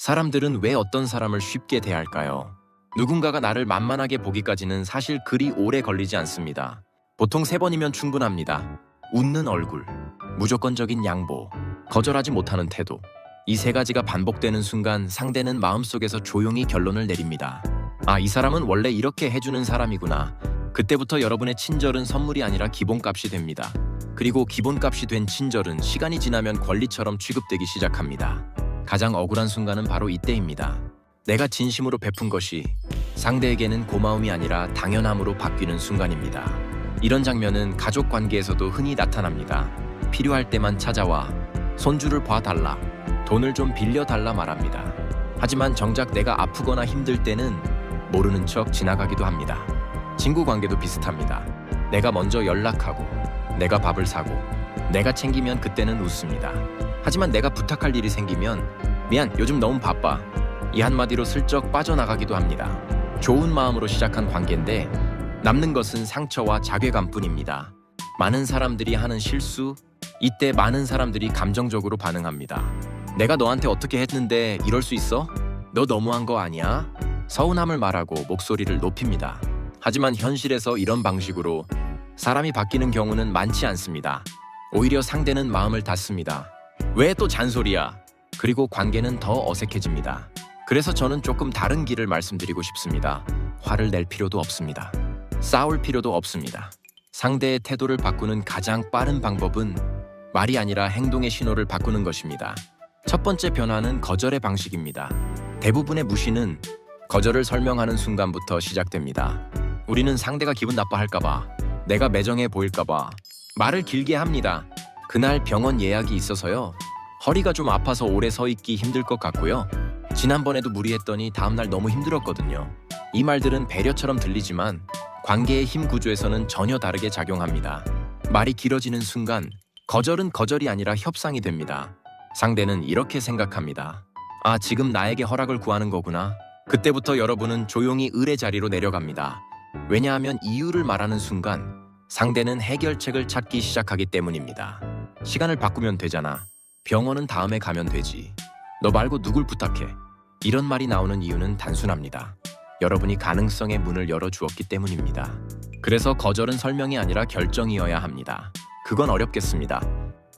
사람들은 왜 어떤 사람을 쉽게 대할까요? 누군가가 나를 만만하게 보기까지는 사실 그리 오래 걸리지 않습니다. 보통 3번이면 충분합니다. 웃는 얼굴, 무조건적인 양보, 거절하지 못하는 태도. 이 3가지가 반복되는 순간 상대는 마음속에서 조용히 결론을 내립니다. 아, 이 사람은 원래 이렇게 해주는 사람이구나. 그때부터 여러분의 친절은 선물이 아니라 기본값이 됩니다. 그리고 기본값이 된 친절은 시간이 지나면 권리처럼 취급되기 시작합니다. 가장 억울한 순간은 바로 이때입니다. 내가 진심으로 베푼 것이 상대에게는 고마움이 아니라 당연함으로 바뀌는 순간입니다. 이런 장면은 가족 관계에서도 흔히 나타납니다. 필요할 때만 찾아와 손주를 봐달라, 돈을 좀 빌려달라 말합니다. 하지만 정작 내가 아프거나 힘들 때는 모르는 척 지나가기도 합니다. 친구 관계도 비슷합니다. 내가 먼저 연락하고 내가 밥을 사고 내가 챙기면 그때는 웃습니다. 하지만 내가 부탁할 일이 생기면 미안, 요즘 너무 바빠, 이 한마디로 슬쩍 빠져나가기도 합니다. 좋은 마음으로 시작한 관계인데 남는 것은 상처와 자괴감뿐입니다. 많은 사람들이 하는 실수, 이때 많은 사람들이 감정적으로 반응합니다. 내가 너한테 어떻게 했는데 이럴 수 있어? 너 너무한 거 아니야? 서운함을 말하고 목소리를 높입니다. 하지만 현실에서 이런 방식으로 사람이 바뀌는 경우는 많지 않습니다. 오히려 상대는 마음을 닫습니다. 왜 또 잔소리야? 그리고 관계는 더 어색해집니다. 그래서 저는 조금 다른 길을 말씀드리고 싶습니다. 화를 낼 필요도 없습니다. 싸울 필요도 없습니다. 상대의 태도를 바꾸는 가장 빠른 방법은 말이 아니라 행동의 신호를 바꾸는 것입니다. 첫 번째 변화는 거절의 방식입니다. 대부분의 무시는 거절을 설명하는 순간부터 시작됩니다. 우리는 상대가 기분 나빠할까봐, 내가 매정해 보일까봐 말을 길게 합니다. 그날 병원 예약이 있어서요. 허리가 좀 아파서 오래 서 있기 힘들 것 같고요. 지난번에도 무리했더니 다음날 너무 힘들었거든요. 이 말들은 배려처럼 들리지만 관계의 힘 구조에서는 전혀 다르게 작용합니다. 말이 길어지는 순간 거절은 거절이 아니라 협상이 됩니다. 상대는 이렇게 생각합니다. 아, 지금 나에게 허락을 구하는 거구나. 그때부터 여러분은 조용히 을의 자리로 내려갑니다. 왜냐하면 이유를 말하는 순간 상대는 해결책을 찾기 시작하기 때문입니다. 시간을 바꾸면 되잖아. 병원은 다음에 가면 되지. 너 말고 누굴 부탁해? 이런 말이 나오는 이유는 단순합니다. 여러분이 가능성의 문을 열어주었기 때문입니다. 그래서 거절은 설명이 아니라 결정이어야 합니다. 그건 어렵겠습니다.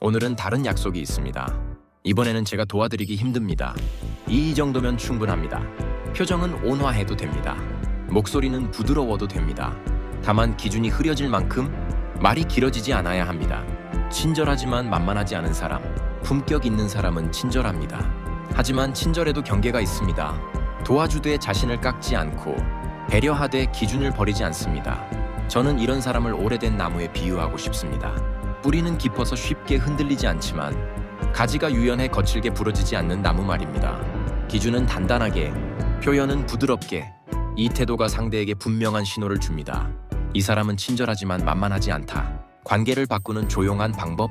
오늘은 다른 약속이 있습니다. 이번에는 제가 도와드리기 힘듭니다. 이 정도면 충분합니다. 표정은 온화해도 됩니다. 목소리는 부드러워도 됩니다. 다만 기준이 흐려질 만큼 말이 길어지지 않아야 합니다. 친절하지만 만만하지 않은 사람, 품격 있는 사람은 친절합니다. 하지만 친절에도 경계가 있습니다. 도와주되 자신을 깎지 않고 배려하되 기준을 버리지 않습니다. 저는 이런 사람을 오래된 나무에 비유하고 싶습니다. 뿌리는 깊어서 쉽게 흔들리지 않지만 가지가 유연해 거칠게 부러지지 않는 나무 말입니다. 기준은 단단하게, 표현은 부드럽게, 이 태도가 상대에게 분명한 신호를 줍니다. 이 사람은 친절하지만 만만하지 않다. 관계를 바꾸는 조용한 방법?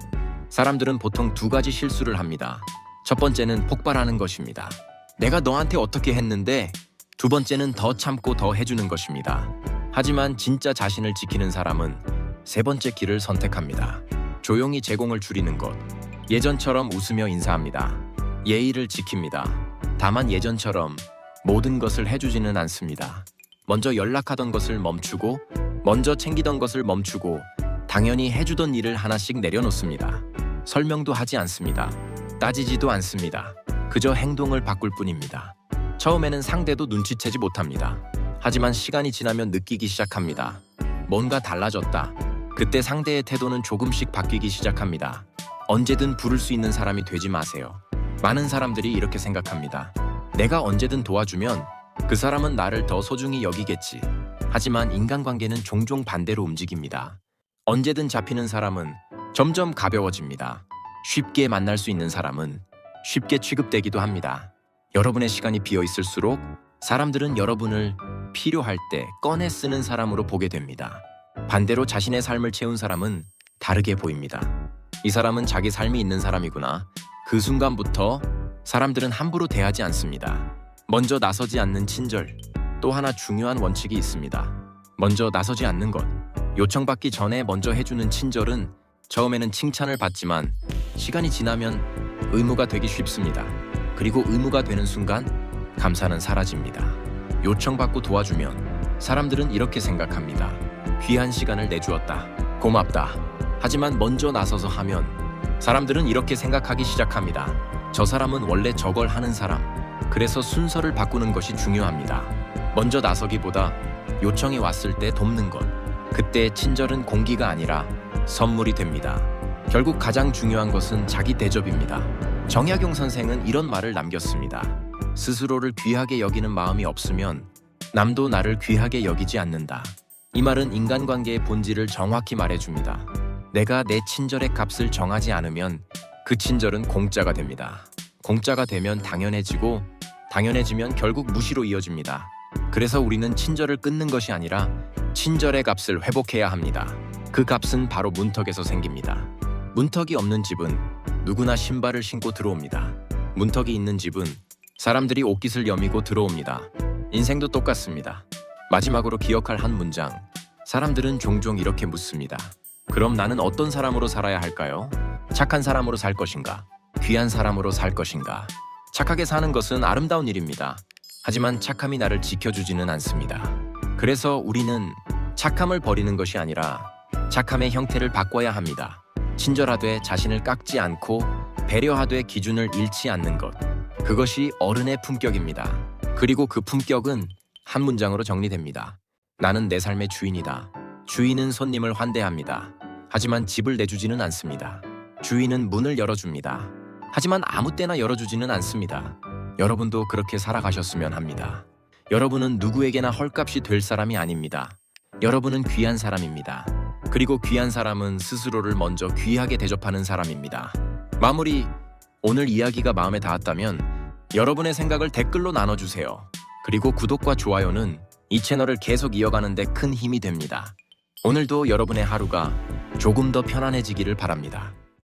사람들은 보통 2가지 실수를 합니다. 첫 번째는 폭발하는 것입니다. 내가 너한테 어떻게 했는데, 2번째는 더 참고 더 해주는 것입니다. 하지만 진짜 자신을 지키는 사람은 3번째 길을 선택합니다. 조용히 제공을 줄이는 것. 예전처럼 웃으며 인사합니다. 예의를 지킵니다. 다만 예전처럼 모든 것을 해주지는 않습니다. 먼저 연락하던 것을 멈추고, 먼저 챙기던 것을 멈추고, 당연히 해주던 일을 하나씩 내려놓습니다. 설명도 하지 않습니다. 따지지도 않습니다. 그저 행동을 바꿀 뿐입니다. 처음에는 상대도 눈치채지 못합니다. 하지만 시간이 지나면 느끼기 시작합니다. 뭔가 달라졌다. 그때 상대의 태도는 조금씩 바뀌기 시작합니다. 언제든 부를 수 있는 사람이 되지 마세요. 많은 사람들이 이렇게 생각합니다. 내가 언제든 도와주면 그 사람은 나를 더 소중히 여기겠지. 하지만 인간관계는 종종 반대로 움직입니다. 언제든 잡히는 사람은 점점 가벼워집니다. 쉽게 만날 수 있는 사람은 쉽게 취급되기도 합니다. 여러분의 시간이 비어 있을수록 사람들은 여러분을 필요할 때 꺼내 쓰는 사람으로 보게 됩니다. 반대로 자신의 삶을 채운 사람은 다르게 보입니다. 이 사람은 자기 삶이 있는 사람이구나. 그 순간부터 사람들은 함부로 대하지 않습니다. 먼저 나서지 않는 친절. 또 하나 중요한 원칙이 있습니다. 먼저 나서지 않는 것. 요청받기 전에 먼저 해주는 친절은 처음에는 칭찬을 받지만 시간이 지나면 의무가 되기 쉽습니다. 그리고 의무가 되는 순간 감사는 사라집니다. 요청받고 도와주면 사람들은 이렇게 생각합니다. 귀한 시간을 내주었다. 고맙다. 하지만 먼저 나서서 하면 사람들은 이렇게 생각하기 시작합니다. 저 사람은 원래 저걸 하는 사람. 그래서 순서를 바꾸는 것이 중요합니다. 먼저 나서기보다 요청이 왔을 때 돕는 것. 그때 친절은 공기가 아니라 선물이 됩니다. 결국 가장 중요한 것은 자기 대접입니다. 정약용 선생은 이런 말을 남겼습니다. 스스로를 귀하게 여기는 마음이 없으면 남도 나를 귀하게 여기지 않는다. 이 말은 인간관계의 본질을 정확히 말해줍니다. 내가 내 친절의 값을 정하지 않으면 그 친절은 공짜가 됩니다. 공짜가 되면 당연해지고 당연해지면 결국 무시로 이어집니다. 그래서 우리는 친절을 끊는 것이 아니라 친절의 값을 회복해야 합니다. 그 값은 바로 문턱에서 생깁니다. 문턱이 없는 집은 누구나 신발을 신고 들어옵니다. 문턱이 있는 집은 사람들이 옷깃을 여미고 들어옵니다. 인생도 똑같습니다. 마지막으로 기억할 한 문장. 사람들은 종종 이렇게 묻습니다. 그럼 나는 어떤 사람으로 살아야 할까요? 착한 사람으로 살 것인가? 귀한 사람으로 살 것인가? 착하게 사는 것은 아름다운 일입니다. 하지만 착함이 나를 지켜주지는 않습니다. 그래서 우리는 착함을 버리는 것이 아니라 착함의 형태를 바꿔야 합니다. 친절하되 자신을 깎지 않고 배려하되 기준을 잃지 않는 것. 그것이 어른의 품격입니다. 그리고 그 품격은 한 문장으로 정리됩니다. 나는 내 삶의 주인이다. 주인은 손님을 환대합니다. 하지만 집을 내주지는 않습니다. 주인은 문을 열어줍니다. 하지만 아무 때나 열어주지는 않습니다. 여러분도 그렇게 살아가셨으면 합니다. 여러분은 누구에게나 헐값이 될 사람이 아닙니다. 여러분은 귀한 사람입니다. 그리고 귀한 사람은 스스로를 먼저 귀하게 대접하는 사람입니다. 마무리. 오늘 이야기가 마음에 닿았다면 여러분의 생각을 댓글로 나눠주세요. 그리고 구독과 좋아요는 이 채널을 계속 이어가는 데 큰 힘이 됩니다. 오늘도 여러분의 하루가 조금 더 편안해지기를 바랍니다.